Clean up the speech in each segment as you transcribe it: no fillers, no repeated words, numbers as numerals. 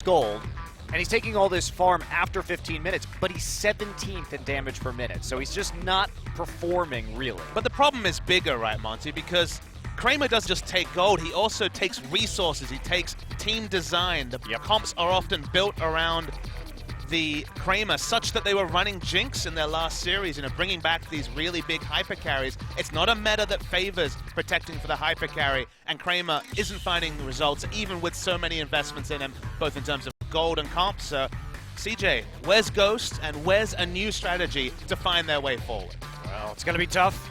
gold, and he's taking all this farm after 15 minutes, but he's 17th in damage per minute, so he's just not performing, really. But the problem is bigger, right, Monty? Because Kramer doesn't just take gold, he also takes resources, he takes team design. The comps are often built around the Kramer, such that they were running Jinx in their last series, bringing back these really big hyper carries. It's not a meta that favors protecting for the hyper carry, and Kramer isn't finding results, even with so many investments in him, both in terms of gold and comps. So, CJ, where's Ghost, and where's a new strategy to find their way forward? Well, it's going to be tough.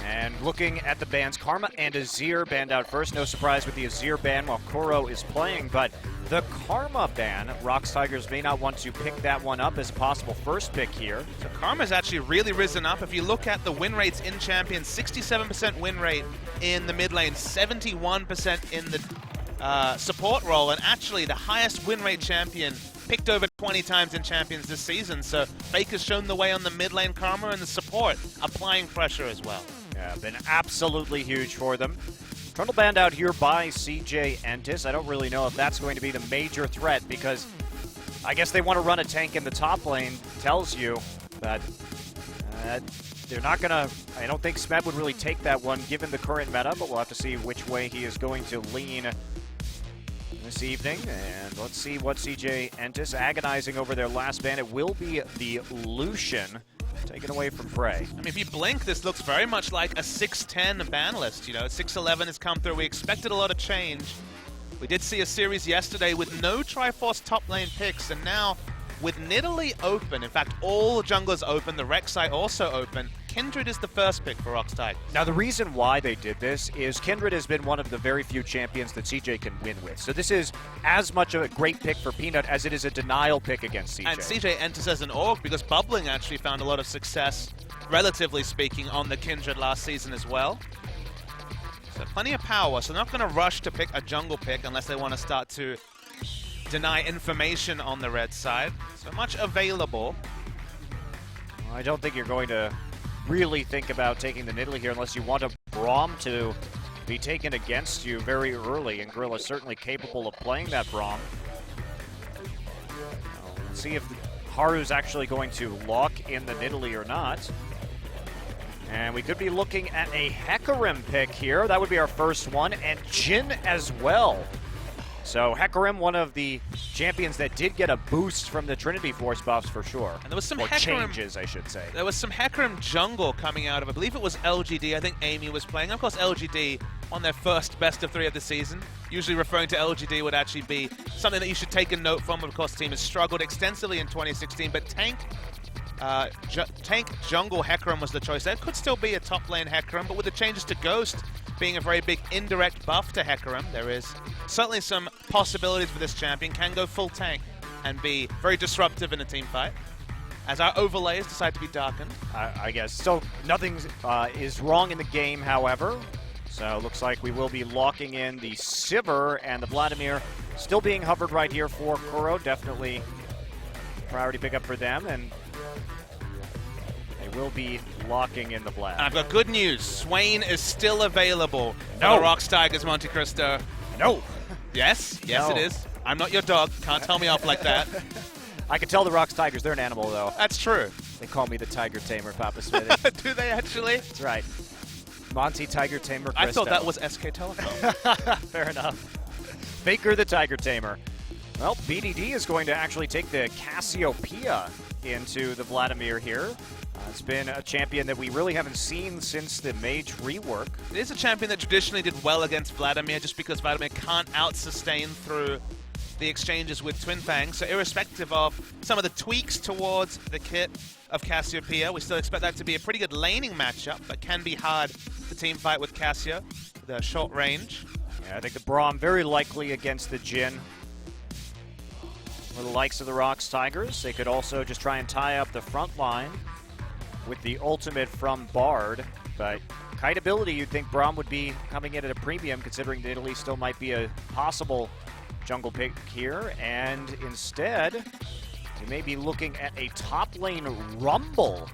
And looking at the bans, Karma and Azir banned out first. No surprise with the Azir ban while Kuro is playing, but the Karma ban, ROX Tigers may not want to pick that one up as a possible first pick here. So Karma's actually really risen up. If you look at the win rates in Champions, 67% win rate in the mid lane, 71% in the support role, and actually the highest win rate champion picked over 20 times in Champions this season. So Faker's shown the way on the mid lane, Karma and the support applying pressure as well. Yeah, been absolutely huge for them. Trundle banned out here by CJ Entus. I don't really know if that's going to be the major threat, because I guess they want to run a tank in the top lane, tells you that they're not going to, I don't think Smed would really take that one given the current meta, but we'll have to see which way he is going to lean this evening. And let's see what CJ Entus, agonizing over their last ban. It will be the Lucian, taken away from Frey. I mean, if you blink, this looks very much like a 6-10 ban list. 6-11 has come through. We expected a lot of change. We did see a series yesterday with no Triforce top lane picks, and now with Nidalee open, in fact, all junglers open, the Rek'Sai also open, Kindred is the first pick for ROX Tigers. Now, the reason why they did this is Kindred has been one of the very few champions that CJ can win with. So this is as much of a great pick for Peanut as it is a denial pick against CJ. And CJ enters as an orc because Bubbling actually found a lot of success, relatively speaking, on the Kindred last season as well. So plenty of power, so they're not going to rush to pick a jungle pick unless they want to start to deny information on the red side. So much available. Well, I don't think you're going to really think about taking the Nidalee here unless you want a Braum to be taken against you very early, and Gorilla is certainly capable of playing that Braum. Let's see if Haru's actually going to lock in the Nidalee or not. And we could be looking at a Hecarim pick here. That would be our first one, and Jhin as well. So Hecarim, one of the champions that did get a boost from the Trinity Force buffs for sure. And there was some changes, I should say. There was some Hecarim jungle coming out of, I believe it was LGD. I think Amy was playing. Of course, LGD on their first best of 3 of the season. Usually referring to LGD would actually be something that you should take a note from. Of course, the team has struggled extensively in 2016, but tank jungle Hecarim was the choice. There could still be a top lane Hecarim, but with the changes to Ghost being a very big indirect buff to Hecarim, there is certainly some possibilities for this champion. Can go full tank and be very disruptive in a team fight, as our overlays decide to be darkened. I guess. So nothing is wrong in the game, however. So it looks like we will be locking in the Sivir and the Vladimir still being hovered right here for Kuro. Definitely priority pickup for them, and they will be locking in the Vlad. And I've got good news. Swain is still available for the ROX Tigers, Monte Cristo. No. Yes? Yes, it is. I'm not your dog. Can't tell me off like that. I can tell the ROX Tigers, they're an animal, though. That's true. They call me the Tiger Tamer, Papa Smitty. Do they actually? That's right. Monty Tiger Tamer Cristo. I thought that was SK Telecom. Fair enough. Baker the Tiger Tamer. Well, BDD is going to actually take the Cassiopeia into the Vladimir here. It's been a champion that we really haven't seen since the Mage rework. It is a champion that traditionally did well against Vladimir, just because Vladimir can't out-sustain through the exchanges with Twin Fang. So irrespective of some of the tweaks towards the kit of Cassiopeia, we still expect that to be a pretty good laning matchup, but can be hard to team fight with Cassio, the short range. Yeah, I think the Braum very likely against the Jhin. For the likes of the ROX Tigers, they could also just try and tie up the front line with the ultimate from Bard, but kite ability, you'd think Braum would be coming in at a premium, considering that Italy still might be a possible jungle pick here, and instead, we may be looking at a top lane Rumble.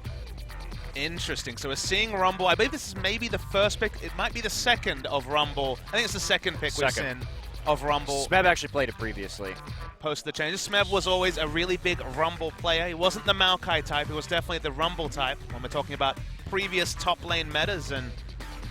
Interesting. So we're seeing Rumble. I believe this is maybe the first pick. It might be the second of Rumble. I think it's the second pick we've seen of Rumble. Smeb actually played it previously. post the changes. Smeb was always a really big Rumble player. He wasn't the Maokai type, he was definitely the Rumble type when we're talking about previous top lane metas, and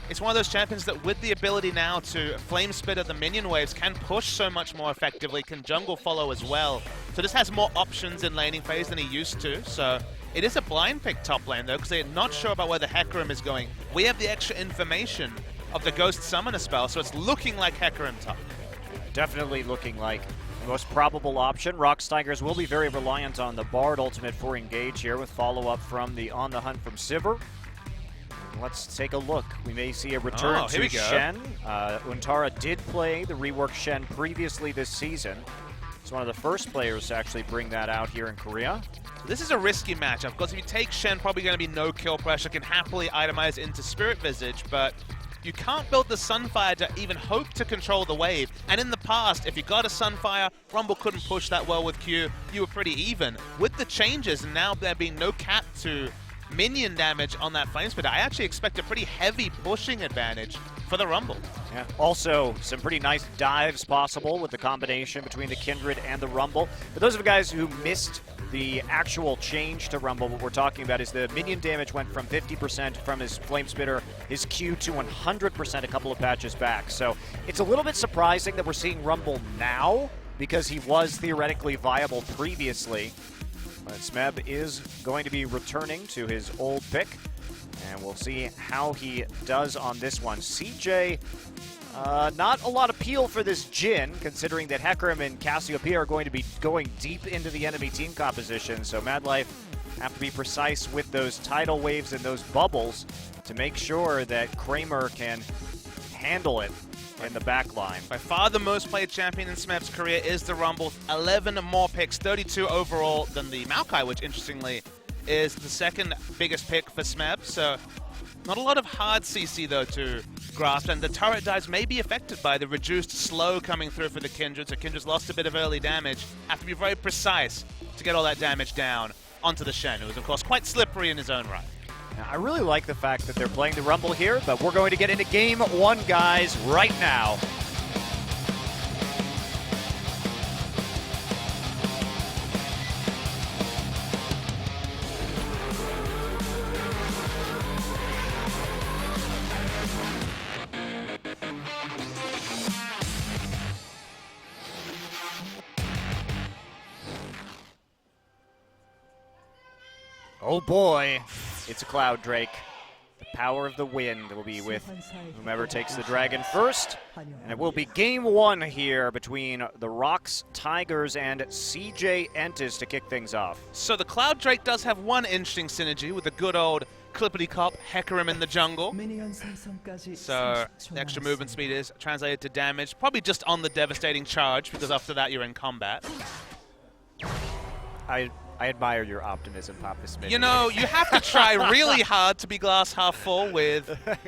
it's one of those champions that with the ability now to flame spitter the minion waves can push so much more effectively, can jungle follow as well. So this has more options in laning phase than he used to. So it is a blind pick top lane though, because they're not sure about where the Hecarim is going. We have the extra information of the Ghost Summoner spell, so it's looking like Hecarim top. Definitely looking like the most probable option. ROX Tigers will be very reliant on the Bard ultimate for engage here with follow-up from the On the Hunt from Sivir. Let's take a look. We may see a return to Shen. Untara did play the reworked Shen previously this season. He's one of the first players to actually bring that out here in Korea. This is a risky matchup, because if you take Shen, probably going to be no kill pressure, can happily itemize into Spirit Visage, but you can't build the Sunfire to even hope to control the wave. And in the past, if you got a Sunfire, Rumble couldn't push that well with Q, you were pretty even. With the changes, and now there being no cap to minion damage on that flame spitter, I actually expect a pretty heavy pushing advantage for the Rumble. Yeah. Also, some pretty nice dives possible with the combination between the Kindred and the Rumble. For those of you guys who missed the actual change to Rumble, what we're talking about is the minion damage went from 50% from his flame spitter, his Q, to 100% a couple of patches back. So it's a little bit surprising that we're seeing Rumble now, because he was theoretically viable previously. But Smeb is going to be returning to his old pick, and we'll see how he does on this one. CJ, not a lot of appeal for this Jhin, considering that Hecarim and Cassiopeia are going to be going deep into the enemy team composition, so Madlife have to be precise with those tidal waves and those bubbles to make sure that Kramer can handle it in the back line. By far the most played champion in Smeb's career is the Rumble. 11 more picks, 32 overall than the Maokai, which interestingly is the second biggest pick for Smeb. So not a lot of hard CC though to grasp, and the turret dives may be affected by the reduced slow coming through for the Kindred. So Kindred's lost a bit of early damage. Have to be very precise to get all that damage down onto the Shen, who is of course quite slippery in his own right. Now, I really like the fact that they're playing the Rumble here, but we're going to get into Game 1, guys, right now. Oh boy, it's a Cloud Drake. The power of the wind will be with whomever takes the dragon first. And it will be Game 1 here between the ROX Tigers and CJ Entus to kick things off. So the Cloud Drake does have one interesting synergy with the good old Clippity Cop Hecarim in the jungle. So the extra movement speed is translated to damage, probably just on the devastating charge, because after that you're in combat. I admire your optimism, Papa Smith. You know, you have to try really hard to be glass half full with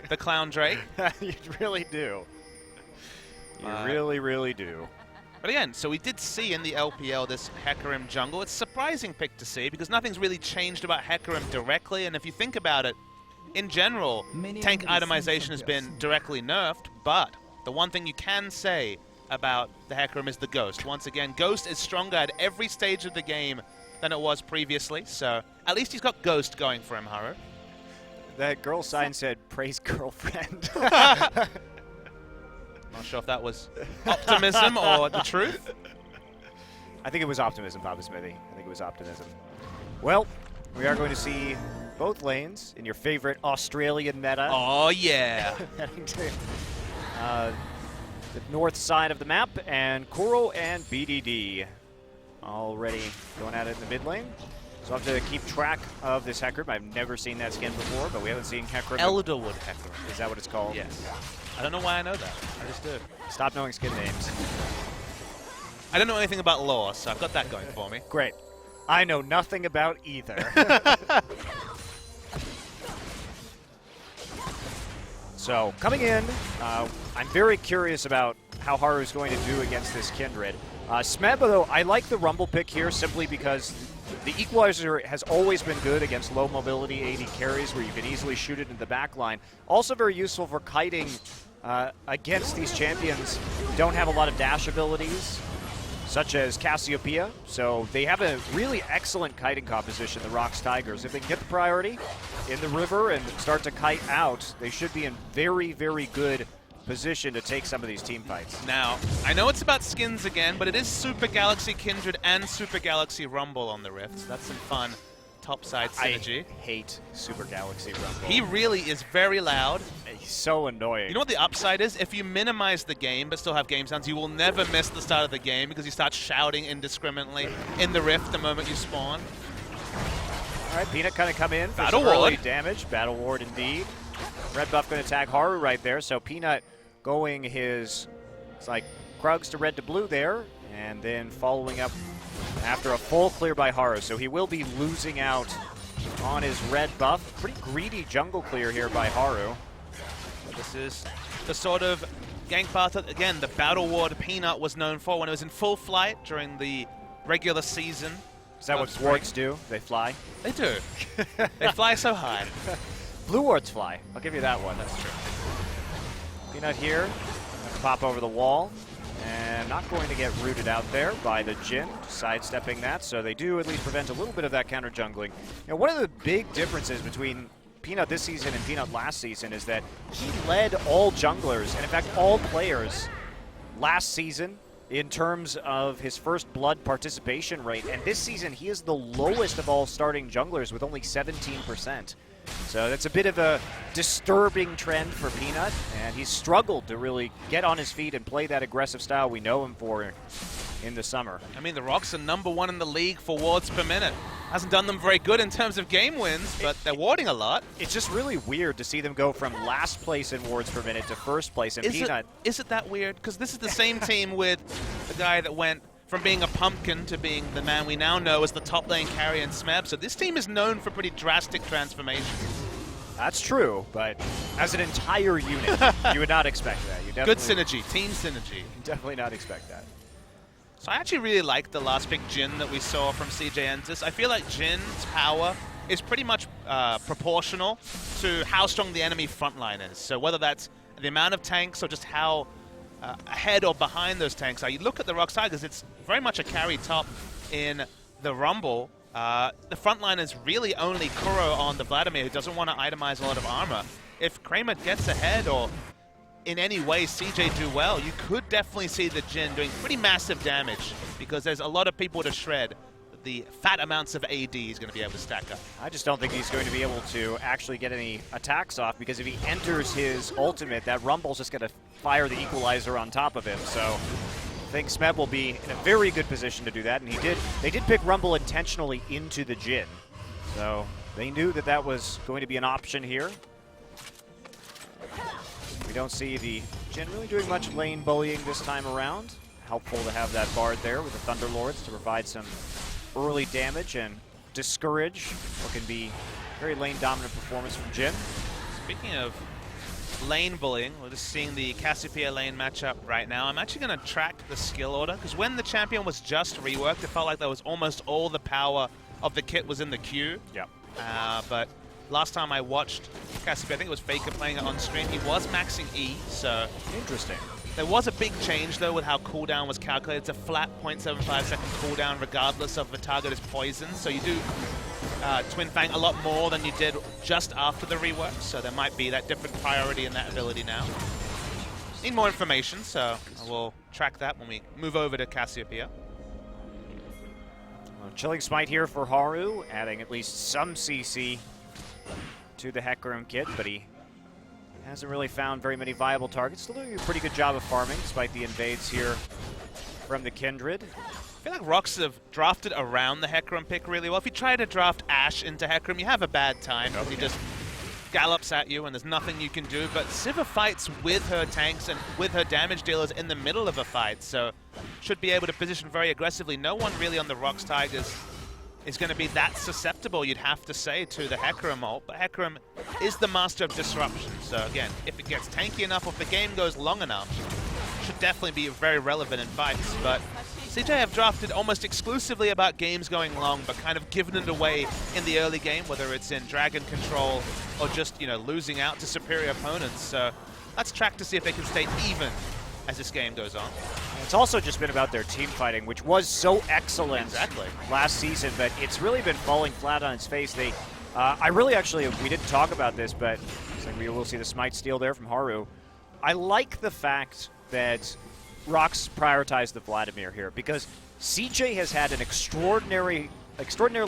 the Clown Drake. You really do. You really, really do. But again, so we did see in the LPL this Hecarim jungle. It's a surprising pick to see, because nothing's really changed about Hecarim directly, and if you think about it, in general, tank itemization has been directly nerfed, but the one thing you can say about the Hecarim is the Ghost. Once again, Ghost is stronger at every stage of the game than it was previously, so at least he's got Ghost going for him, Haru. That girl sign said, praise girlfriend. Not sure if that was optimism or the truth. I think it was optimism, Papa Smithy. I think it was optimism. Well, we are going to see both lanes in your favorite Australian meta. Oh, yeah. Heading to the north side of the map, and Kuro and BDD already going at it in the mid lane. So I'll have to keep track of this Hecarim. I've never seen that skin before, but we haven't seen Hecarim. Elderwood Hecarim. Is that what it's called? Yes. I don't know why I know that. I just do. Stop knowing skin names. I don't know anything about lore, so I've got that going for me. Great. I know nothing about either. So, coming in, I'm very curious about how Haru's going to do against this Kindred. Smeb, though, I like the Rumble pick here simply because the Equalizer has always been good against low mobility AD carries where you can easily shoot it in the back line. Also very useful for kiting against these champions who don't have a lot of dash abilities. such as Cassiopeia. So they have a really excellent kiting composition, the ROX Tigers. If they can get the priority in the river and start to kite out, they should be in very, very good position to take some of these team fights. Now, I know it's about skins again, but it is Super Galaxy Kindred and Super Galaxy Rumble on the Rift. So that's some fun topside synergy. I hate Super Galaxy Rumble. He really is very loud. He's so annoying. You know what the upside is? If you minimize the game but still have game sounds, you will never miss the start of the game because you start shouting indiscriminately in the Rift the moment you spawn. All right, Peanut kind of come in for Battle some early Ward. damage. Battle Ward indeed. Red buff going to tag Haru right there. So Peanut going his, it's like Krugs to red to blue there, and then following up after a full clear by Haru. So he will be losing out on his red buff. Pretty greedy jungle clear here by Haru. This is the sort of gank path that, again, the Battle Ward Peanut was known for when it was in full flight during the regular season. Is that what wards do? They fly? They do. They fly so high. Blue wards fly. I'll give you that one. That's true. Peanut here. Pop over the wall. And not going to get rooted out there by the Jhin, sidestepping that. So they do at least prevent a little bit of that counter jungling. You know, one of the big differences between Peanut this season and Peanut last season is that he led all junglers, and in fact all players, last season in terms of his first blood participation rate. And this season he is the lowest of all starting junglers with only 17%. So that's a bit of a disturbing trend for Peanut, and he's struggled to really get on his feet and play that aggressive style we know him for in the summer. I mean, the ROX are #1 in the league for wards per minute. Hasn't done them very good in terms of game wins, but they're warding a lot. It's just really weird to see them go from last place in wards per minute to first place in Peanut. Is it that weird? Because this is the same team with the guy that went from being a pumpkin to being the man we now know as the top lane carry in Smeb. So this team is known for pretty drastic transformations. That's true, but as an entire unit, you would not expect that. You Good synergy, team synergy. Definitely not expect that. So I actually really like the last pick Jhin that we saw from CJ Entus. I feel like Jin's power is pretty much proportional to how strong the enemy frontline is. So whether that's the amount of tanks or just how ahead or behind those tanks are. You look at the ROX Tigers, it's very much a carry top in the Rumble. The front line is really only Kuro on the Vladimir, who doesn't want to itemize a lot of armor. If Kramer gets ahead or in any way CJ do well, you could definitely see the Jhin doing pretty massive damage because there's a lot of people to shred. The fat amounts of AD he's going to be able to stack up. I just don't think he's going to be able to actually get any attacks off because if he enters his ultimate, that Rumble's just going to fire the equalizer on top of him. So I think Smeb will be in a very good position to do that, and they did pick Rumble intentionally into the Jhin. So they knew that that was going to be an option here. We don't see the Jhin really doing much lane bullying this time around. Helpful to have that Bard there with the Thunderlords to provide some early damage and discourage what can be very lane dominant performance from Jhin. Speaking of lane bullying, we're just seeing the Cassiopeia lane matchup right now. I'm actually going to track the skill order because when the champion was just reworked, it felt like there was almost all the power of the kit was in the queue. Yep. But last time I watched Cassiopeia, I think it was Faker playing it on stream, he was maxing E, so Interesting. There was a big change, though, with how cooldown was calculated. It's a flat 0.75 second cooldown regardless of the target is poisoned. So you do Twin Fang a lot more than you did just after the rework. So there might be that different priority in that ability now. Need more information, so we'll track that when we move over to Cassiopeia. Well, Chilling Smite here for Haru, adding at least some CC to the Hecarim kit, but he hasn't really found very many viable targets. Still doing a pretty good job of farming, despite the invades here from the Kindred. I feel like ROX have drafted around the Hecarim pick really well. If you try to draft Ashe into Hecarim, you have a bad time because he just gallops at you and there's nothing you can do. But Sivir fights with her tanks and with her damage dealers in the middle of a fight, so should be able to position very aggressively. No one really on the ROX Tigers is going to be that susceptible, you'd have to say, to the Hecarim ult. But Hecarim is the master of disruption. So again, if it gets tanky enough, or if the game goes long enough, should definitely be very relevant in fights. But CJ have drafted almost exclusively about games going long, but kind of given it away in the early game, whether it's in Dragon Control or just, you know, losing out to superior opponents. So let's track to see if they can stay even as this game goes on. It's also just been about their team fighting, which was so excellent Exactly. last season, but it's really been falling flat on its face. They, I really actually, we didn't talk about this, but it's like we will see the smite steal there from Haru. I like the fact that ROX prioritized the Vladimir here, because CJ has had an extraordinarily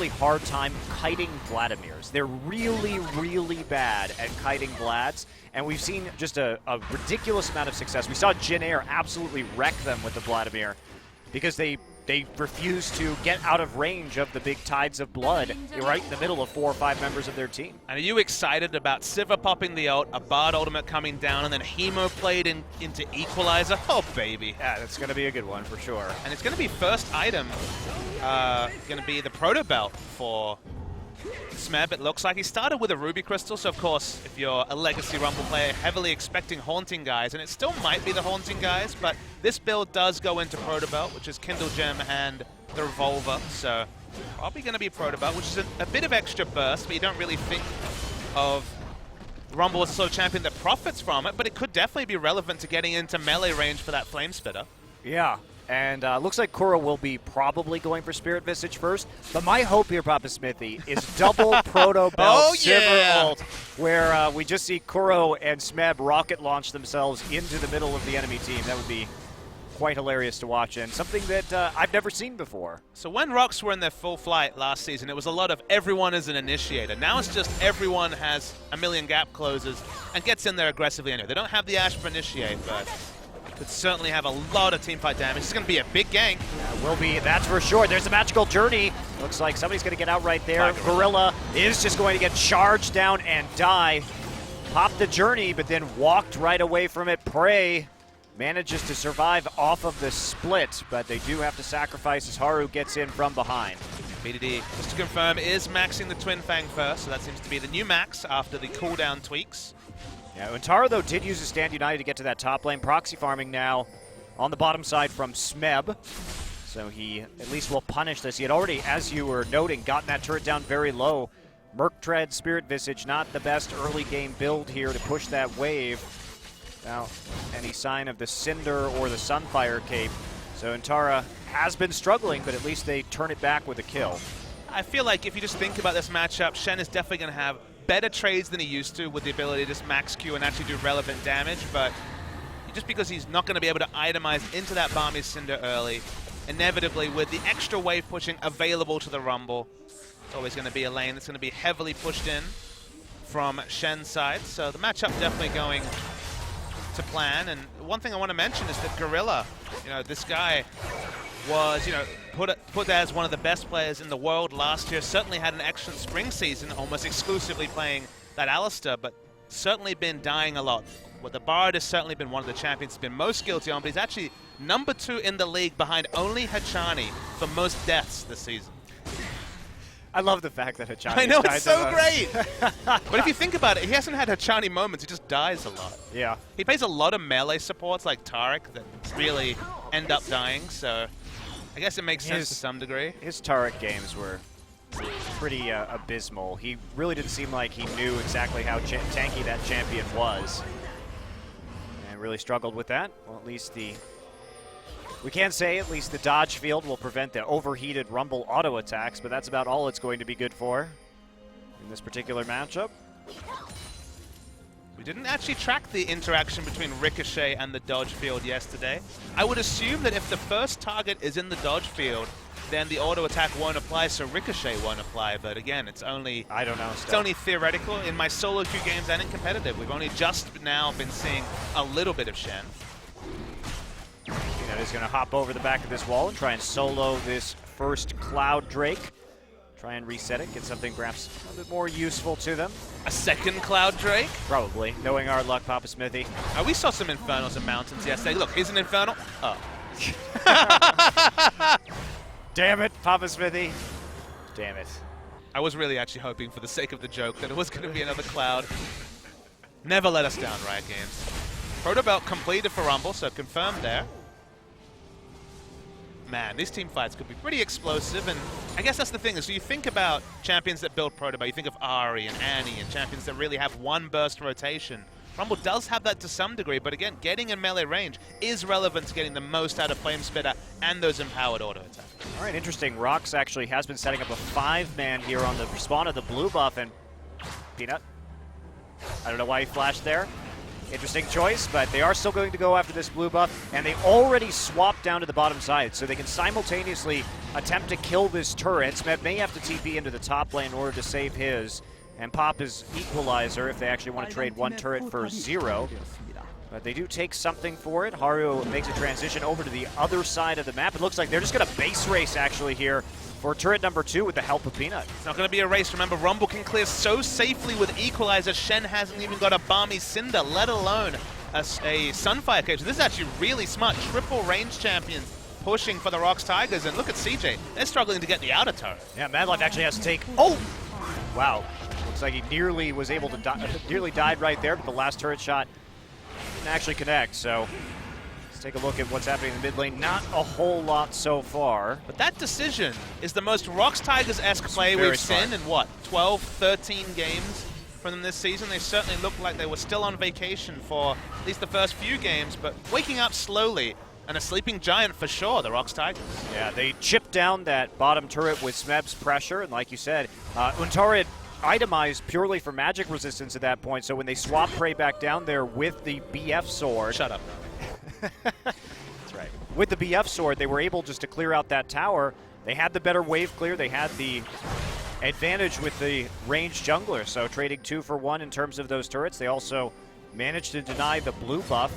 hard time kiting Vladimirs. They're really, really bad at kiting Vlads, and we've seen just a ridiculous amount of success. We saw Jin Air absolutely wreck them with the Vladimir because they refuse to get out of range of the big tides of blood right in the middle of 4 or 5 members of their team. And are you excited about Sivir popping the ult, a Bard ultimate coming down, and then Hemo played into Equalizer? Oh, baby. Yeah, that's going to be a good one for sure. And it's going to be first item, going to be the Proto Belt for Smeb. It looks like he started with a Ruby Crystal, so of course, if you're a Legacy Rumble player, heavily expecting Haunting Guys, and it still might be the Haunting Guys, but this build does go into Proto Belt, which is Kindle Gem and the Revolver, so probably going to be Proto Belt, which is a bit of extra burst, but you don't really think of Rumble as a sort of champion that profits from it, but it could definitely be relevant to getting into melee range for that Flame Spitter. Yeah. And looks like Kuro will be probably going for Spirit Visage first. But my hope here, Papa Smithy, is double Proto Belt Sivir ult, where we just see Kuro and Smeb rocket launch themselves into the middle of the enemy team. That would be quite hilarious to watch, and something that I've never seen before. So when ROX were in their full flight last season, it was a lot of everyone is an initiator. Now it's just everyone has a million gap closes and gets in there aggressively anyway. They don't have the Ashe for initiate, but could certainly have a lot of teamfight damage. It's going to be a big gank. Yeah, will be, that's for sure. There's a magical journey. Looks like somebody's going to get out right there. Gorilla is just going to get charged down and die. Popped the journey, but then walked right away from it. Prey manages to survive off of the split, but they do have to sacrifice as Haru gets in from behind. BDD, just to confirm, is maxing the Twin Fang first, so that seems to be the new max after the cooldown tweaks. Yeah, Untara, though, did use a Stand United to get to that top lane. Proxy farming now on the bottom side from Smeb. So he at least will punish this. He had already, as you were noting, gotten that turret down very low. Merc Tread, Spirit Visage, not the best early game build here to push that wave. Now, any sign of the Cinder or the Sunfire cape. So Untara has been struggling, but at least they turn it back with a kill. I feel like if you just think about this matchup, Shen is definitely going to have better trades than he used to with the ability to just max Q and actually do relevant damage, but just because he's not going to be able to itemize into that Balmy Cinder early, inevitably with the extra wave pushing available to the Rumble, it's always going to be a lane that's going to be heavily pushed in from Shen's side, so the matchup definitely going to plan. And one thing I want to mention is that Gorilla, this guy was, put as one of the best players in the world last year. Certainly had an excellent spring season, almost exclusively playing that Alistar, but certainly been dying a lot. Well, the Bard has certainly been one of the champions he's been most guilty on, but he's actually #2 in the league behind only Hachani for most deaths this season. I love the fact that Hachani I know, it's so great! But if you think about it, he hasn't had Hachani moments, he just dies a lot. Yeah. He plays a lot of melee supports like Taric that really end up dying, so I guess it makes sense to some degree. His Taric games were pretty abysmal. He really didn't seem like he knew exactly how tanky that champion was. And really struggled with that. Well, at least we can say at least the dodge field will prevent the overheated Rumble auto attacks, but that's about all it's going to be good for in this particular matchup. We didn't actually track the interaction between Ricochet and the dodge field yesterday. I would assume that if the first target is in the dodge field, then the auto attack won't apply, so Ricochet won't apply. But again, it's only it's only theoretical. In my solo queue games and in competitive, we've only just now been seeing a little bit of Shen. That is going to hop over the back of this wall and try and solo this first Cloud Drake. Try and reset it, get something perhaps a little bit more useful to them. A second Cloud Drake? Probably, knowing our luck, Papa Smithy. We saw some Infernals and Mountains yesterday. Look, here's an Infernal. Oh. Damn it, Papa Smithy. Damn it. I was really actually hoping for the sake of the joke that it was going to be another Cloud. Never let us down, Riot Games. Proto Belt completed for Rumble, so confirmed there. Man, these team fights could be pretty explosive, and I guess that's the thing, is so you think about champions that build Proto Belt, you think of Ahri and Annie and champions that really have one burst rotation. Rumble does have that to some degree, but again, getting in melee range is relevant to getting the most out of Flame Spitter and those empowered auto attacks. All right, interesting. ROX actually has been setting up a 5-man here on the spawn of the blue buff, and Peanut, I don't know why he flashed there. Interesting choice, but they are still going to go after this blue buff, and they already swapped down to the bottom side, so they can simultaneously attempt to kill this turret. Smeb may have to TP into the top lane in order to save his, and pop his equalizer if they actually want to trade one turret for 0. But they do take something for it. Haru makes a transition over to the other side of the map. It looks like they're just going to base race actually here for turret number 2 with the help of Peanut. It's not going to be a race. Remember, Rumble can clear so safely with Equalizer. Shen hasn't even got a Balmy Cinder, let alone a Sunfire Cage. So this is actually really smart. Triple range champions pushing for the ROX Tigers. And look at CJ. They're struggling to get the outer turret. Yeah, Madlife actually has to take... Oh! Wow. Looks like he nearly was able to nearly died right there, but the last turret shot didn't actually connect. So let's take a look at what's happening in the mid lane. Not a whole lot so far. But that decision is the most ROX Tigers-esque play we've seen in, what, 12, 13 games from them this season. They certainly looked like they were still on vacation for at least the first few games, but waking up slowly. And a sleeping giant for sure, the ROX Tigers. Yeah, they chipped down that bottom turret with Smeb's pressure, and like you said, Untara had itemized purely for magic resistance at that point, so when they swap Prey back down there with the BF sword... Shut up. That's right. With the BF sword, they were able just to clear out that tower. They had the better wave clear, they had the advantage with the ranged jungler, so trading 2 for 1 in terms of those turrets. They also managed to deny the blue buff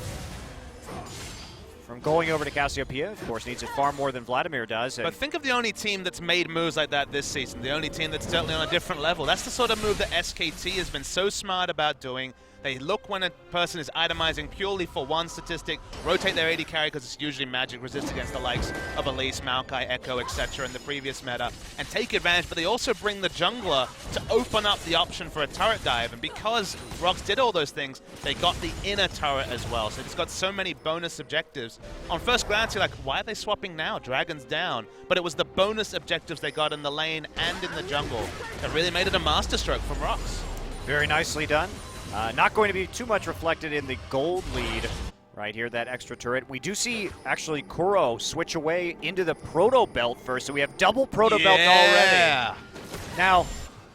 from going over to Cassiopeia. Of course, needs it far more than Vladimir does. But think of the only team that's made moves like that this season, the only team that's certainly on a different level. That's the sort of move that SKT has been so smart about doing. They look when a person is itemizing purely for one statistic, rotate their AD carry because it's usually magic resist against the likes of Elise, Maokai, Echo, etc. in the previous meta, and take advantage, but they also bring the jungler to open up the option for a turret dive, and because ROX did all those things, they got the inner turret as well, so it's got so many bonus objectives. On first glance, you're like, why are they swapping now? Dragon's down. But it was the bonus objectives they got in the lane and in the jungle that really made it a masterstroke from ROX. Very nicely done. Not going to be too much reflected in the gold lead right here, that extra turret. We do see, actually, Kuro switch away into the Proto Belt first, so we have double Proto Belt already. Now,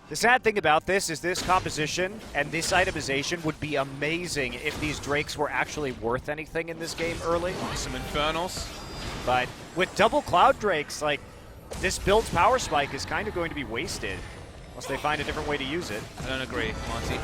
the sad thing about this is this composition and this itemization would be amazing if these Drakes were actually worth anything in this game early. Some Infernals. But with double Cloud Drakes, like, this build's power spike is kind of going to be wasted unless they find a different way to use it. I don't agree, Monty.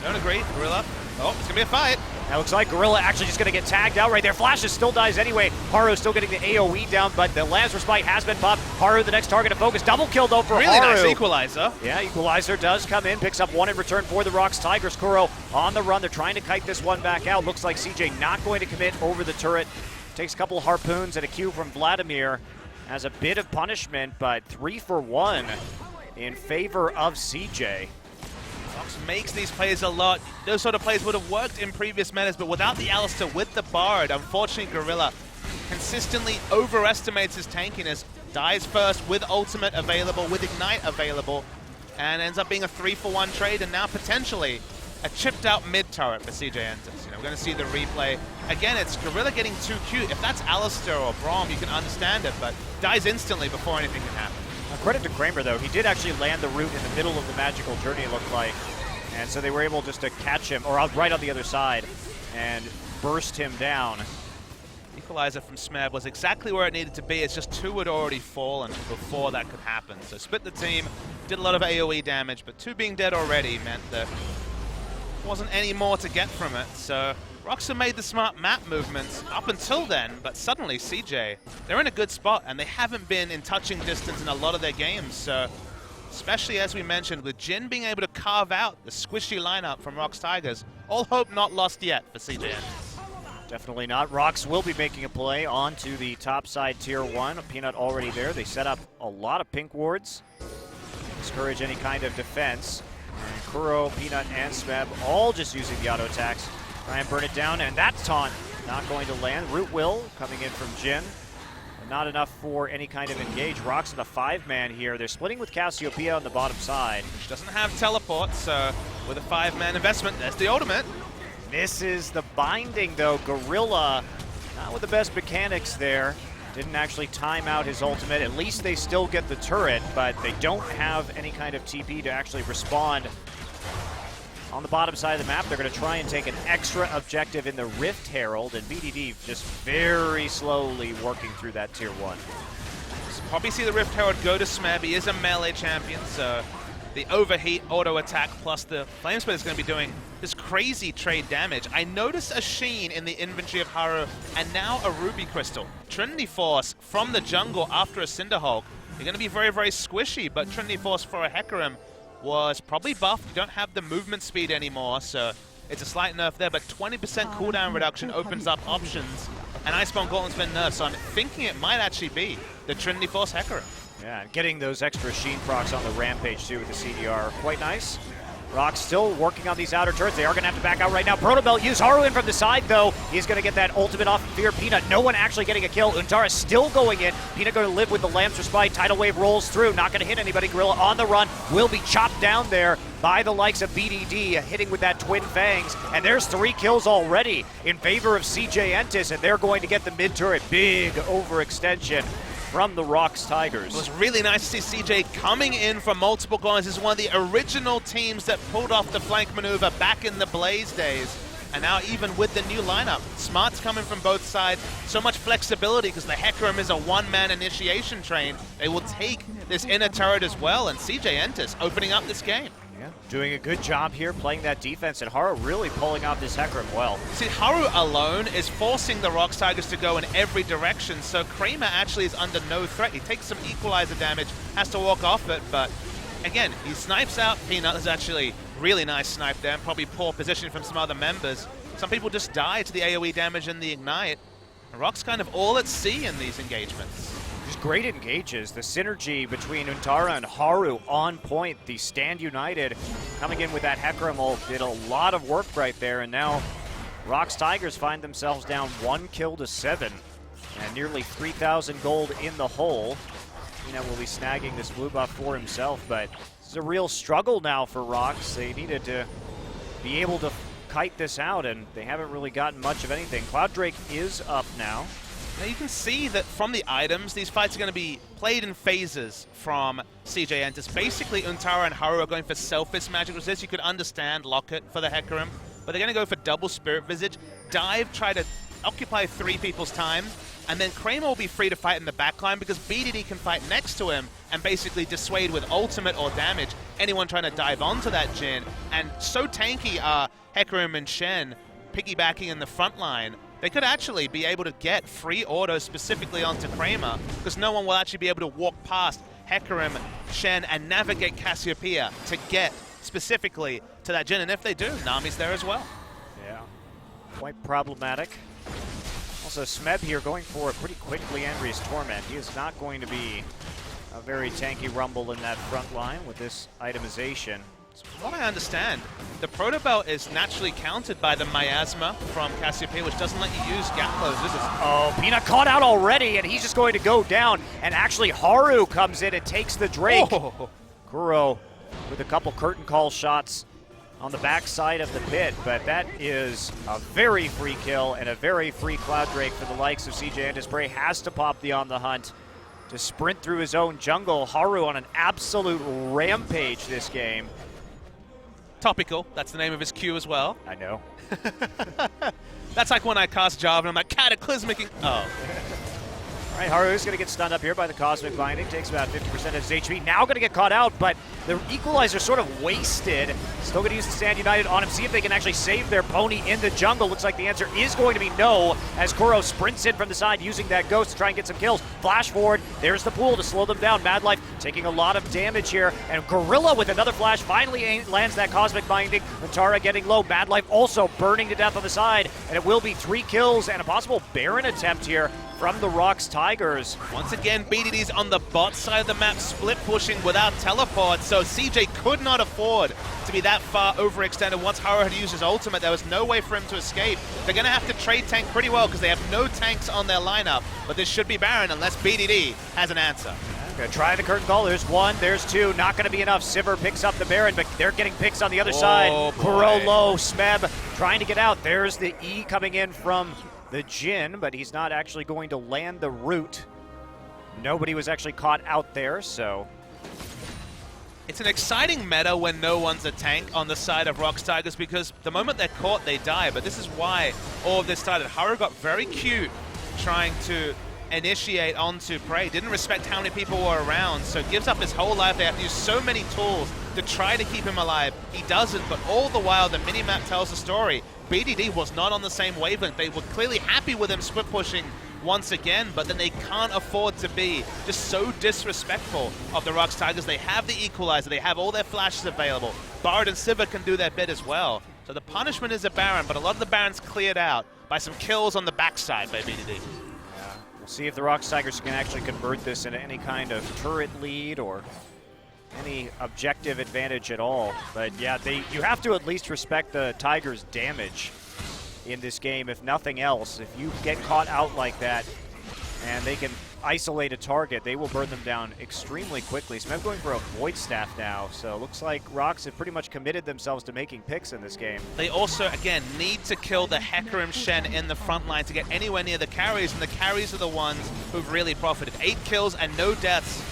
Don't agree, Gorilla. Oh, it's gonna be a fight. Now looks like Gorilla actually just gonna get tagged out right there. Flashes still dies anyway. Haru still getting the AoE down, but the Lance Respite has been popped. Haru, the next target to focus. Double kill though for really Haru. Nice equalizer. Yeah, equalizer does come in, picks up 1 in return for the ROX Tigers. Kuro on the run. They're trying to kite this one back out. Looks like CJ not going to commit over the turret. Takes a couple harpoons and a Q from Vladimir. Has a bit of punishment, but 3 for 1 in favor of CJ. ROX makes these plays a lot. Those sort of plays would have worked in previous metas, but without the Alistar with the Bard, unfortunately Gorilla consistently overestimates his tankiness, dies first with ultimate available, with Ignite available, and ends up being a 3 for 1 trade, and now potentially a chipped out mid turret for CJ Entus. You know, we're going to see the replay. Again, it's Gorilla getting too cute. If that's Alistar or Braum, you can understand it, but dies instantly before anything can happen. Credit to Kramer, though. He did actually land the root in the middle of the magical journey, it looked like. And so they were able just to catch him, or right on the other side, and burst him down. Equalizer from Smeb was exactly where it needed to be. It's just 2 had already fallen before that could happen. So split the team, did a lot of AoE damage, but 2 being dead already meant that there wasn't any more to get from it. So ROX have made the smart map movements up until then, but suddenly CJ, they're in a good spot, and they haven't been in touching distance in a lot of their games. So especially as we mentioned, with Jhin being able to carve out the squishy lineup from ROX Tigers, all hope not lost yet for CJ. Definitely not. ROX will be making a play onto the top side tier 1. Peanut already there. They set up a lot of pink wards, discourage any kind of defense. And Kuro, Peanut, and Smeb all just using the auto attacks. Try and burn it down, and that taunt not going to land. Root will coming in from Jhin. Not enough for any kind of engage. ROX in the 5-man here. They're splitting with Cassiopeia on the bottom side. Which doesn't have teleport, so with a 5-man investment, there's the ultimate. Misses the binding though. Gorilla, not with the best mechanics there. Didn't actually time out his ultimate. At least they still get the turret, but they don't have any kind of TP to actually respond. On the bottom side of the map, they're going to try and take an extra objective in the Rift Herald, and BDD just very slowly working through that tier 1. So probably see the Rift Herald go to Smeb. He is a melee champion, so the overheat auto attack plus the flame split is going to be doing this crazy trade damage. I noticed a sheen in the inventory of Haru and now a Ruby Crystal. Trinity Force from the jungle after a Cinderhulk. They're going to be very, very squishy, but Trinity Force for a Hecarim was probably buffed. You don't have the movement speed anymore, so it's a slight nerf there, but 20% cooldown reduction opens up options, and Iceborne Gauntlet's been nerfed, so I'm thinking it might actually be the Trinity Force Hecarim. Yeah, and getting those extra Sheen procs on the Rampage too with the CDR, quite nice. ROX still working on these outer turrets. They are going to have to back out right now. Protobelt use Haru in from the side, though. He's going to get that ultimate off of Fear Peanut. No one actually getting a kill. Untara still going in. Peanut going to live with the Lamb's Respite. Tidal Wave rolls through. Not going to hit anybody. Gorilla on the run. Will be chopped down there by the likes of BDD, hitting with that Twin Fangs. And there's 3 kills already in favor of CJ Entus, and they're going to get the mid-turret. Big overextension from the ROX Tigers. It was really nice to see CJ coming in from multiple corners. This is one of the original teams that pulled off the flank maneuver back in the Blaze days. And now even with the new lineup, smarts coming from both sides. So much flexibility because the Hecarim is a one-man initiation train. They will take this inner turret as well. And CJ Entus opening up this game. Yeah, doing a good job here playing that defense, and Haru really pulling off this Hecarim well. See, Haru alone is forcing the ROX Tigers to go in every direction, so Kramer actually is under no threat. He takes some equalizer damage, has to walk off it, but again, he snipes out Peanut. Is actually really nice snipe there, and probably poor positioning from some other members. Some people just die to the AoE damage and the Ignite. And ROX kind of all at sea in these engagements. Just great engages. The synergy between Untara and Haru on point. The Stand United coming in with that Hecarim ult did a lot of work right there, and now ROX Tigers find themselves down 1 kill to 7 and nearly 3,000 gold in the hole. Peanut will be snagging this blue buff for himself, but this is a real struggle now for ROX. They needed to be able to kite this out, and they haven't really gotten much of anything. Cloud Drake is up now. Now you can see that from the items, these fights are going to be played in phases from CJ Entus. Basically, Untara and Haru are going for selfish magic resist. You could understand Locket for the Hecarim, but they're going to go for double Spirit Visage, dive, try to occupy 3 people's time, and then Kramer will be free to fight in the backline because BDD can fight next to him and basically dissuade with ultimate or damage anyone trying to dive onto that Jhin. And so tanky are Hecarim and Shen piggybacking in the front line. They could actually be able to get free auto specifically onto Kramer because no one will actually be able to walk past Hecarim, Shen, and navigate Cassiopeia to get specifically to that Jhin. And if they do, Nami's there as well. Yeah, quite problematic. Also, Smeb here going for it pretty quickly. Andri's Torment. He is not going to be a very tanky rumble in that front line with this itemization. So from what I understand, the Proto Belt is naturally countered by the Miasma from Cassiopeia, which doesn't let you use gap closers. Oh, Peanut caught out already, and he's just going to go down. And actually, Haru comes in and takes the Drake. Oh. Kuro with a couple curtain call shots on the backside of the pit, but that is a very free kill and a very free Cloud Drake for the likes of CJ Entus. Bray has to pop the On the Hunt to sprint through his own jungle. Haru on an absolute rampage this game. Topical, that's the name of his Q as well. I know. That's like when I cast Java and I'm like, cataclysmic. Oh. All right, Haru's going to get stunned up here by the Cosmic Binding. Takes about 50% of his HP. Now going to get caught out, but the Equalizer sort of wasted. Still going to use the Stand United on him. See if they can actually save their pony in the jungle. Looks like the answer is going to be no, as Kuro sprints in from the side using that Ghost to try and get some kills. Flash forward. There's the pool to slow them down. Mad Life taking a lot of damage here. And Gorilla with another flash finally lands that Cosmic Binding. Untara getting low. Mad Life also burning to death on the side. And it will be 3 kills and a possible Baron attempt here from the ROX Tigers. Once again, BDD's on the bot side of the map, split pushing without teleport, so CJ could not afford to be that far overextended. Once Haru had used his ultimate, there was no way for him to escape. They're going to have to trade tank pretty well because they have no tanks on their lineup, but this should be Baron unless BDD has an answer. Gonna try the curtain call. There's one, there's two. Not gonna be enough. Sivir picks up the Baron, but they're getting picks on the other side. Kuro low, Smeb trying to get out. There's the E coming in from the Jhin, but he's not actually going to land the root. Nobody was actually caught out there, so. It's an exciting meta when no one's a tank on the side of ROX Tigers, because the moment they're caught, they die. But this is why all of this started. Haru got very cute trying to initiate onto Prey. Didn't respect how many people were around, so gives up his whole life. They have to use so many tools to try to keep him alive. He doesn't, but all the while the minimap tells the story. BDD was not on the same wavelength. They were clearly happy with him split pushing once again, but then they can't afford to be just so disrespectful of the ROX Tigers. They have the equalizer, they have all their flashes available. Bard and Sivir can do their bit as well. So the punishment is a Baron, but a lot of the Barons cleared out by some kills on the backside by BDD. We'll see if the ROX Tigers can actually convert this into any kind of turret lead or any objective advantage at all. But yeah, you have to at least respect the Tigers' damage in this game, if nothing else. If you get caught out like that and they can isolate a target, they will burn them down extremely quickly. Smeb going for a Void Staff now, so looks like ROX have pretty much committed themselves to making picks in this game. They also, again, need to kill the Hecarim Shen in the front line to get anywhere near the carries, and the carries are the ones who've really profited. 8 kills and no deaths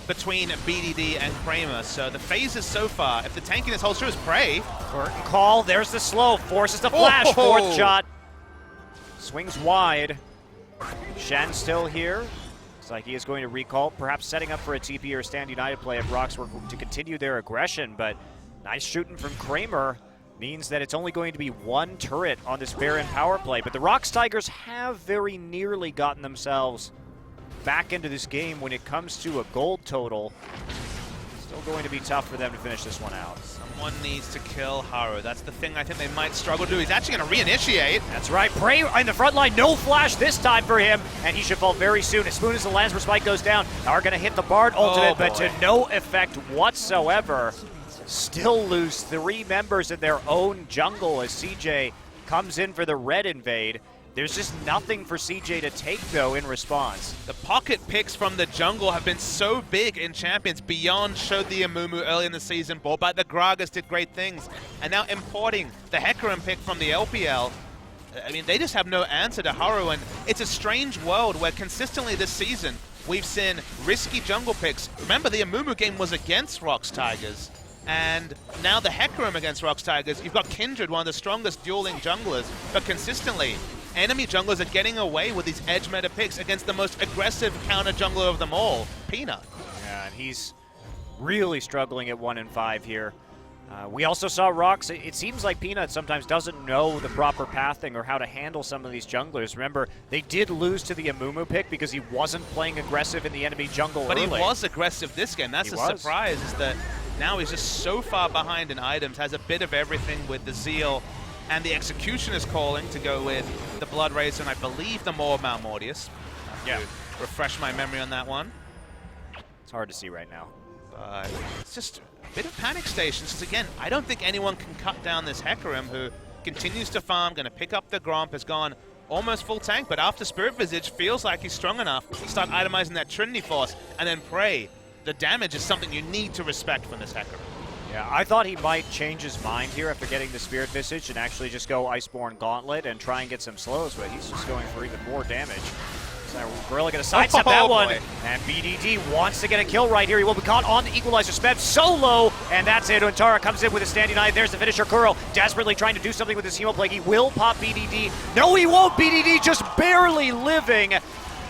between BDD and Kramer, so the phases so far, if the tankiness holds true, is Prey. Curtain call, there's the slow, forces the flash, fourth shot. Swings wide. Shen still here. Looks like he is going to recall, perhaps setting up for a TP or a Stand United play if ROX were to continue their aggression, but nice shooting from Kramer means that it's only going to be one turret on this Baron power play, but the ROX Tigers have very nearly gotten themselves back into this game when it comes to a gold total. Still going to be tough for them to finish this one out. Someone needs to kill Haru. That's the thing I think they might struggle to do. He's actually going to reinitiate. That's right. Prey in the front line. No flash this time for him, and he should fall very soon. As soon as the Landsper spike goes down, are going to hit the Bard ultimate, but to no effect whatsoever. Still lose 3 members in their own jungle as CJ comes in for the red invade. There's just nothing for CJ to take, though, in response. The pocket picks from the jungle have been so big in Champions. Beyond showed the Amumu early in the season, bought by the Gragas, did great things. And now importing the Hecarim pick from the LPL, I mean, they just have no answer to Haru. And it's a strange world where consistently this season, we've seen risky jungle picks. Remember, the Amumu game was against ROX Tigers. And now the Hecarim against ROX Tigers. You've got Kindred, one of the strongest dueling junglers, but consistently, enemy junglers are getting away with these edge meta picks against the most aggressive counter jungler of them all, Peanut. Yeah, and he's really struggling at 1 and 5 here. We also saw ROX. It seems like Peanut sometimes doesn't know the proper pathing or how to handle some of these junglers. Remember, they did lose to the Amumu pick because he wasn't playing aggressive in the enemy jungle But early. He was aggressive this game. That's surprise, is that now he's just so far behind in items, has a bit of everything with the Zeal, and the execution is calling to go with the Blood Razor, and I believe the Maw Malmortius. Yeah. Refresh my memory on that one. It's hard to see right now. But it's just a bit of panic stations, because again, I don't think anyone can cut down this Hecarim, who continues to farm, going to pick up the Gromp, has gone almost full tank, but after Spirit Visage feels like he's strong enough to start itemizing that Trinity Force, and then Prey. The damage is something you need to respect from this Hecarim. Yeah, I thought he might change his mind here after getting the Spirit Visage and actually just go Iceborne Gauntlet and try and get some slows, but he's just going for even more damage. So Gorilla going to sidestep that one, and BDD wants to get a kill right here. He will be caught on the Equalizer. Smeb so low, and that's it. Untara comes in with a Stand United. There's the finisher. Kuro desperately trying to do something with his Hemo Plague. He will pop BDD. No, he won't. BDD just barely living.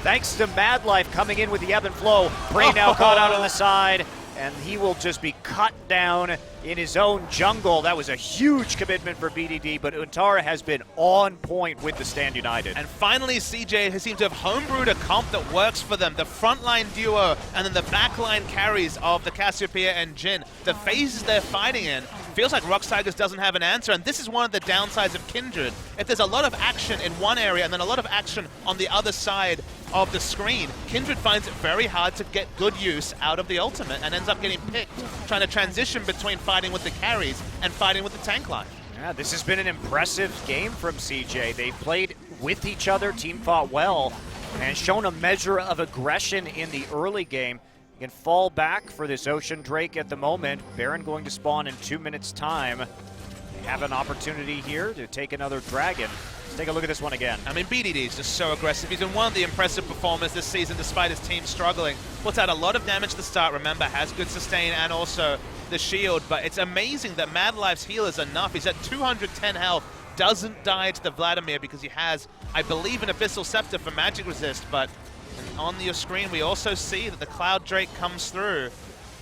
Thanks to Mad Life coming in with the ebb and flow. Prey now caught out on the side, and he will just be cut down in his own jungle. That was a huge commitment for BDD, but Untara has been on point with the Stand United. And finally, CJ has seemed to have homebrewed a comp that works for them. The frontline duo and then the backline carries of the Cassiopeia and Jhin. The phases they're fighting in, feels like ROX Tigers doesn't have an answer, and this is one of the downsides of Kindred. If there's a lot of action in one area and then a lot of action on the other side of the screen, Kindred finds it very hard to get good use out of the ultimate and ends up getting picked, trying to transition between fighting with the carries and fighting with the tank line. Yeah, this has been an impressive game from CJ. They've played with each other, team fought well, and shown a measure of aggression in the early game. You can fall back for this Ocean Drake at the moment. Baron going to spawn in 2 minutes' time. They have an opportunity here to take another dragon. Let's take a look at this one again. I mean, BDD is just so aggressive. He's been one of the impressive performers this season despite his team struggling. Puts out a lot of damage to start, remember, has good sustain and also the shield, but it's amazing that Mad Life's heal is enough. He's at 210 health, doesn't die to the Vladimir because he has, I believe, an Abyssal Scepter for magic resist, but on your screen we also see that the Cloud Drake comes through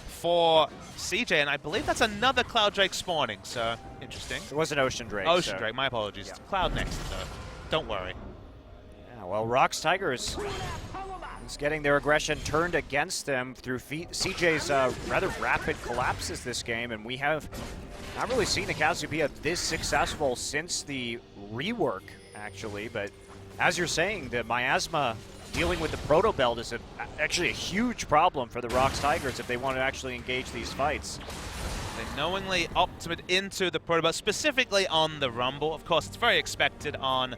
for CJ, and I believe that's another Cloud Drake spawning, so interesting. It was an Ocean Drake. Ocean Drake, my apologies. Yeah. Cloud next, so don't worry. Yeah, well, ROX Tigers is getting their aggression turned against them through CJ's rather rapid collapses this game, and we have not really seen the Cassiopeia this successful since the rework, actually, but as you're saying, the Miasma dealing with the Proto Belt is actually a huge problem for the ROX Tigers if they want to actually engage these fights. They knowingly opted into the Proto Belt, specifically on the Rumble. Of course, it's very expected on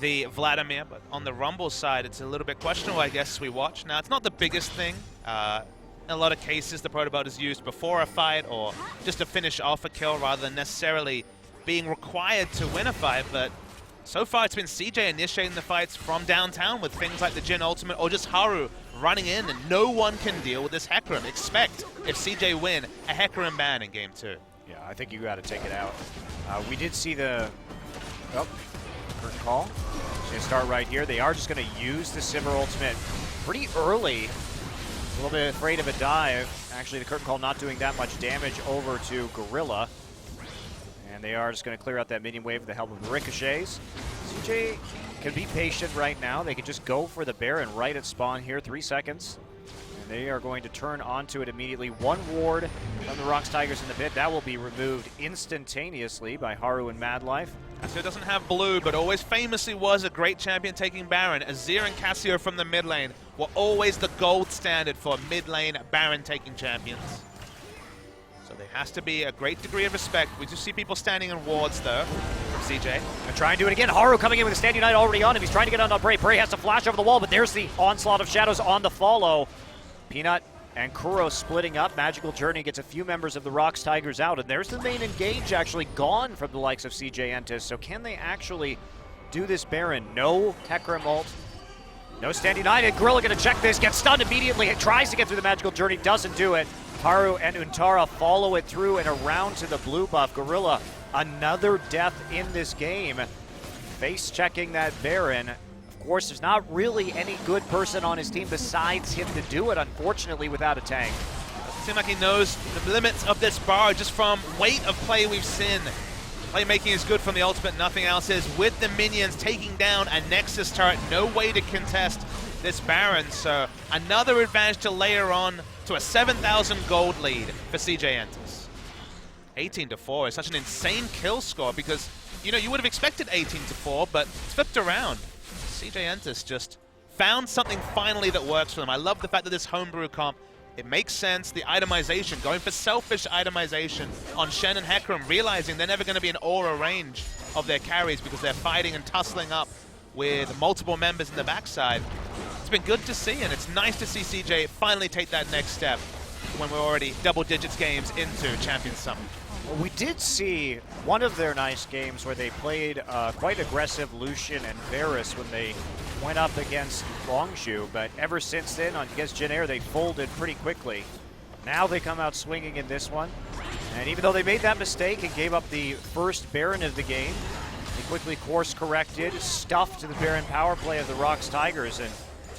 the Vladimir, but on the Rumble side, it's a little bit questionable, I guess, as we watch. Now, it's not the biggest thing. In a lot of cases, the Proto Belt is used before a fight or just to finish off a kill rather than necessarily being required to win a fight, but so far it's been CJ initiating the fights from downtown with things like the Jhin ultimate or just Haru running in, and no one can deal with this Hecarim. Expect, if CJ win, a Hecarim ban in Game 2. Yeah, I think you got to take it out. We did see the... Oh, curtain call. It's going to start right here. They are just going to use the Sivir ultimate pretty early. A little bit afraid of a dive. Actually, the curtain call not doing that much damage over to Gorilla. And they are just going to clear out that minion wave with the help of the ricochets. CJ can be patient right now. They can just go for the Baron right at spawn here. 3 seconds. And they are going to turn onto it immediately. 1 ward from the ROX Tigers in the pit. That will be removed instantaneously by Haru and Mad Life. Cassio doesn't have blue, but always famously was a great champion taking Baron. Azir and Cassio from the mid lane were always the gold standard for mid lane Baron taking champions. So there has to be a great degree of respect. We do see people standing in wards, though, from CJ. Gonna try and do it again. Haru coming in with a Stand Unite already on him. He's trying to get on Bray. Bray has to flash over the wall, but there's the onslaught of shadows on the follow. Peanut and Kuro splitting up. Magical Journey gets a few members of the ROX Tigers out, and there's the main engage actually gone from the likes of CJ Entus. So can they actually do this Baron? No Hecarim ult. No Stand United. Gorilla gonna check this, gets stunned immediately. It tries to get through the Magical Journey, doesn't do it. Haru and Untara follow it through and around to the blue buff. Gorilla, another death in this game. Face checking that Baron. Of course, there's not really any good person on his team besides him to do it, unfortunately, without a tank. Doesn't seem like he knows the limits of this bar just from weight of play we've seen. Playmaking is good from the ultimate, nothing else is. With the minions taking down a Nexus turret, no way to contest this Baron. So another advantage to layer on to a 7,000 gold lead for CJ Entus. 18-4 is such an insane kill score because, you know, you would have expected 18-4, but it's flipped around. CJ Entus just found something finally that works for them. I love the fact that this homebrew comp, it makes sense. The itemization, going for selfish itemization on Shen and Hecarim, realizing they're never going to be in aura range of their carries because they're fighting and tussling up with multiple members in the backside. It's been good to see, and it's nice to see CJ finally take that next step when we're already double digits games into Champions Summer. Well, we did see one of their nice games where they played quite aggressive Lucian and Varus when they went up against Longshu, but ever since then, against Jhin Air, they folded pretty quickly. Now they come out swinging in this one, and even though they made that mistake and gave up the first Baron of the game, they quickly course-corrected, stuffed the Baron power play of the ROX Tigers, and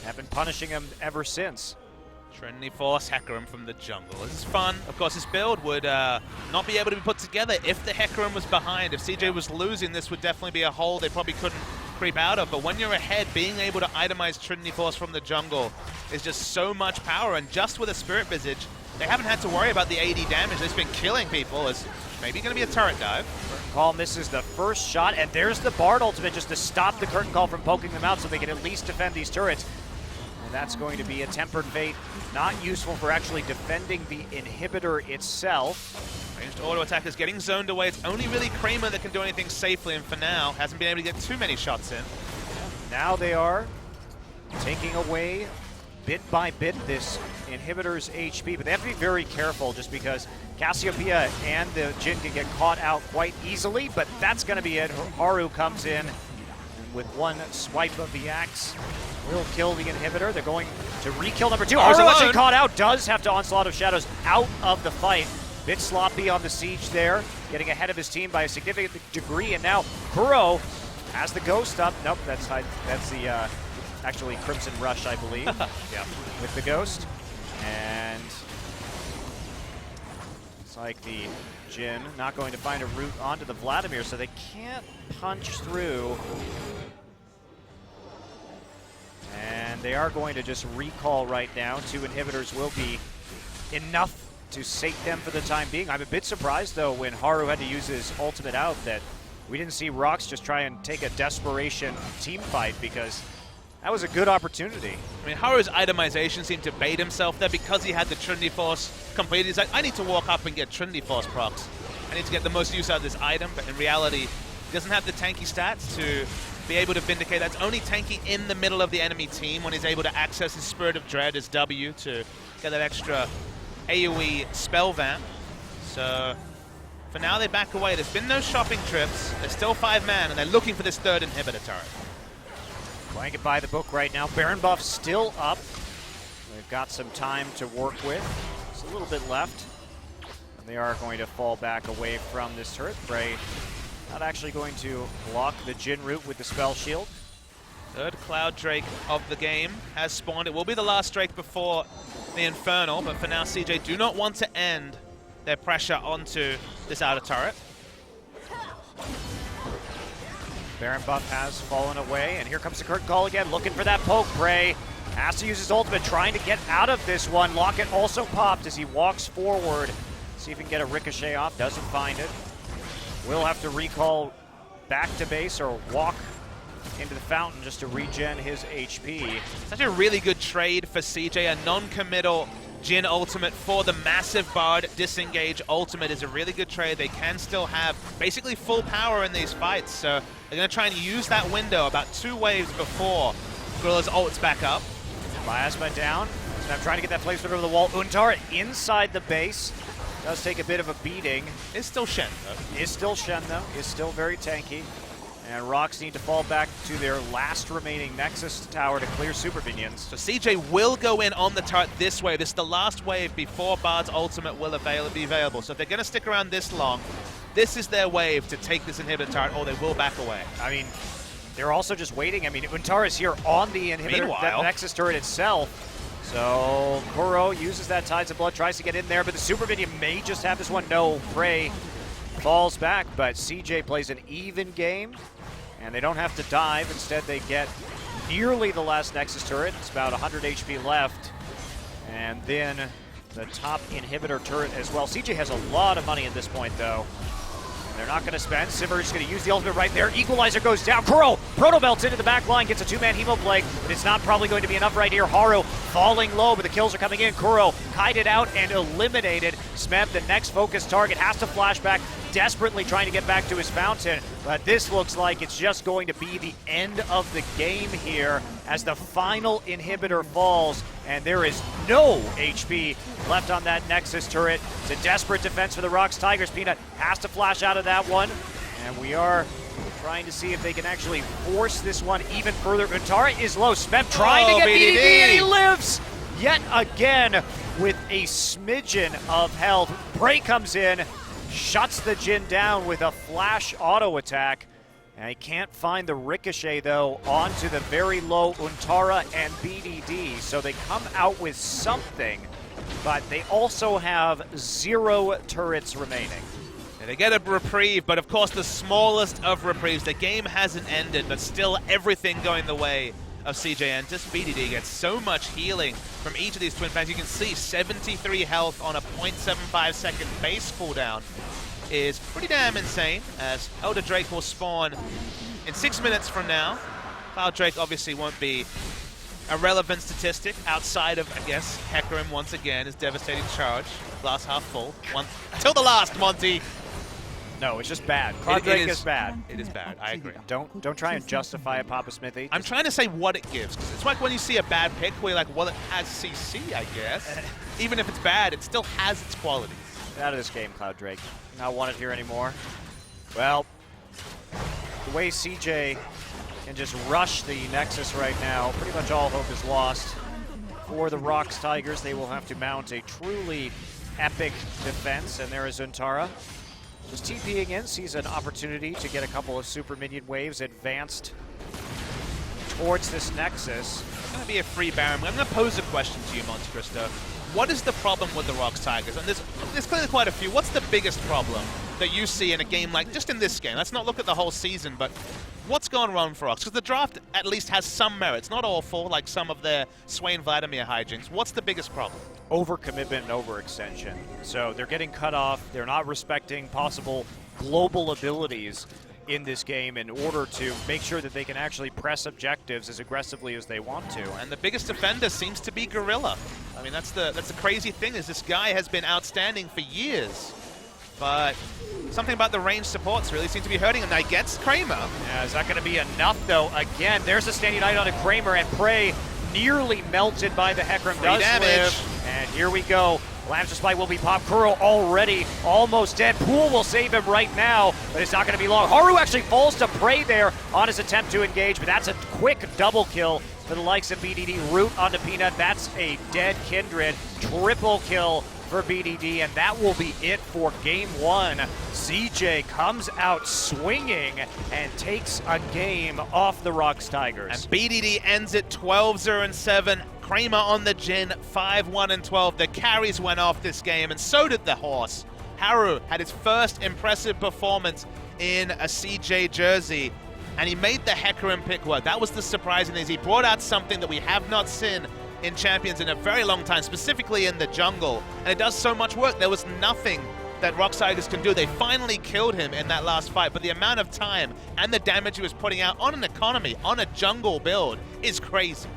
have been punishing them ever since. Trinity Force Hecarim from the jungle. This is fun. Of course, this build would not be able to be put together if the Hecarim was behind. If CJ was losing, this would definitely be a hole they probably couldn't creep out of. But when you're ahead, being able to itemize Trinity Force from the jungle is just so much power. And just with a Spirit Visage, they haven't had to worry about the AD damage. It's been killing people. It's maybe going to be a turret dive. Curtain Call misses the first shot, and there's the Bard ultimate just to stop the Curtain Call from poking them out so they can at least defend these turrets. And that's going to be a Tempered Fate, not useful for actually defending the inhibitor itself. Ranged auto attackers getting zoned away. It's only really Kramer that can do anything safely, and for now, hasn't been able to get too many shots in. Now they are taking away bit by bit this inhibitor's HP, but they have to be very careful just because Cassiopeia and the Jhin can get caught out quite easily, but that's going to be it. Haru comes in and with one swipe of the axe will kill the inhibitor. They're going to re-kill number 2. Haru actually caught out, does have to Onslaught of Shadows out of the fight. Bit sloppy on the siege there, getting ahead of his team by a significant degree, and now Kuro has the ghost up. Nope, that's the actually Crimson Rush, I believe. Yeah, with the ghost. And it's like the Jhin not going to find a route onto the Vladimir, so they can't punch through. And they are going to just recall right now. 2 inhibitors will be enough to sate them for the time being. I'm a bit surprised, though, when Haru had to use his ultimate out that we didn't see ROX just try and take a desperation team fight, because that was a good opportunity. I mean, Haru's itemization seemed to bait himself there because he had the Trinity Force completed. He's like, I need to walk up and get Trinity Force procs. I need to get the most use out of this item, but in reality, he doesn't have the tanky stats to be able to vindicate. That's only tanky in the middle of the enemy team when he's able to access his Spirit of Dread, his W, to get that extra AoE spell vamp. So for now they back away. There's been no shopping trips. There's still 5-man, and they're looking for this 3rd inhibitor turret. Playing it by the book right now. Baron buff still up. They've got some time to work with. Just a little bit left. And they are going to fall back away from this turret. Frey not actually going to block the Jhin route with the spell shield. 3rd Cloud Drake of the game has spawned. It will be the last Drake before the Infernal, but for now CJ do not want to end their pressure onto this outer turret. Baron buff has fallen away, and here comes the curtain call again, looking for that poke. Frey has to use his ultimate, trying to get out of this one. Locket also popped as he walks forward. See if he can get a ricochet off, doesn't find it. Will have to recall back to base or walk into the fountain just to regen his HP. Such a really good trade for CJ, a non-committal Jhin ultimate for the massive Bard disengage ultimate is a really good trade. They can still have basically full power in these fights, so they're going to try and use that window about 2 waves before Gorilla's ult's back up. Miasma down. So I'm trying to get that placement over the wall. Untara inside the base. Does take a bit of a beating. Is still Shen, though. Is still Shen, though. Is still very tanky. And ROX need to fall back to their last remaining Nexus tower to clear Super Minions. So CJ will go in on the turret this wave. This is the last wave before Bard's ultimate will be available. So if they're going to stick around this long, this is their wave to take this inhibitor turret, or they will back away. I mean, they're also just waiting. I mean, Untara's here on the inhibitor, that Nexus turret itself. So Kuro uses that Tides of Blood, tries to get in there, but the Super Minion may just have this one. No, Frey falls back, but CJ plays an even game, and they don't have to dive. Instead, they get nearly the last Nexus turret. It's about 100 HP left, and then the top inhibitor turret as well. CJ has a lot of money at this point, though. And they're not going to spend. Simmer is going to use the ultimate right there. Equalizer goes down. Kuro proto-belts into the back line, gets a 2-man Hemoplague, but it's not probably going to be enough right here. Haru falling low, but the kills are coming in. Kuro kited out and eliminated. Smeb, the next focus target, has to flash back, desperately trying to get back to his fountain, but this looks like it's just going to be the end of the game here as the final inhibitor falls, and there is no HP left on that Nexus turret. It's a desperate defense for the ROX Tigers. Peanut has to flash out of that one, and we are trying to see if they can actually force this one even further. Untara is low. Smeb trying to get BDD, and he lives yet again with a smidgen of health. Prey comes in, shuts the Jhin down with a flash auto attack. And he can't find the ricochet, though, onto the very low Untara and BDD. So they come out with something, but they also have 0 turrets remaining. And they get a reprieve, but of course the smallest of reprieves. The game hasn't ended, but still everything going the way of CJ Entus. BDD gets so much healing from each of these twin fangs. You can see 73 health on a 0.75 second base cooldown is pretty damn insane, as Elder Drake will spawn in 6 minutes from now. Cloud Drake obviously won't be a relevant statistic outside of, I guess, Hecarim once again, his devastating charge. Glass half full. One till the last, Monty. No, it's just bad. Cloud Drake is bad. It is bad. I agree. Don't try and justify a Papa Smithy. I'm trying to say what it gives, because it's like when you see a bad pick where you're like, well, it has CC, I guess. Even if it's bad, it still has its qualities. Get out of this game, Cloud Drake. Not want it here anymore. Well, the way CJ can just rush the Nexus right now, pretty much all hope is lost. For the ROX Tigers, they will have to mount a truly epic defense, and there is Zuntara. Just TPing in, sees an opportunity to get a couple of super minion waves advanced towards this Nexus. It's going to be a free Baron. I'm going to pose a question to you, Monte Cristo. What is the problem with the ROX Tigers? And there's clearly quite a few. What's the biggest problem that you see in a game like, just in this game? Let's not look at the whole season, but what's gone wrong for ROX? Because the draft at least has some merits, not awful, like some of their Swain Vladimir hijinks. What's the biggest problem? Overcommitment and overextension. So they're getting cut off. They're not respecting possible global abilities in this game in order to make sure that they can actually press objectives as aggressively as they want to. And the biggest offender seems to be Gorilla. I mean, that's the crazy thing, is this guy has been outstanding for years. But something about the range supports really seem to be hurting, and that gets Kramer. Yeah, is that going to be enough, though? Again, there's a standing knight on a Kramer, and Prey nearly melted by the Hecarim. Free damage. Live. And here we go. Lamb's Despite will be popped. Kuro already almost dead. Pool will save him right now, but it's not going to be long. Haru actually falls to Prey there on his attempt to engage, but that's a quick double kill for the likes of BDD. Root onto Peanut. That's a dead Kindred. Triple kill for BDD, and that will be it for game one. CJ comes out swinging and takes a game off the ROX Tigers. And BDD ends it 12-0-7. Kramer on the Jhin, 5-1-12. The carries went off this game, and so did the horse. Haru had his first impressive performance in a CJ jersey, and he made the Hecarim pick work. That was the surprising thing. He brought out something that we have not seen in Champions in a very long time, specifically in the jungle, and it does so much work. There was nothing that ROX Tigers can do. They finally killed him in that last fight, but the amount of time and the damage he was putting out on an economy, on a jungle build, is crazy.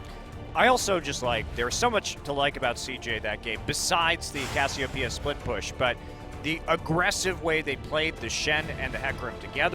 I also just there's so much to like about CJ that game, besides the Cassiopeia split push, but the aggressive way they played the Shen and the Hecarim together.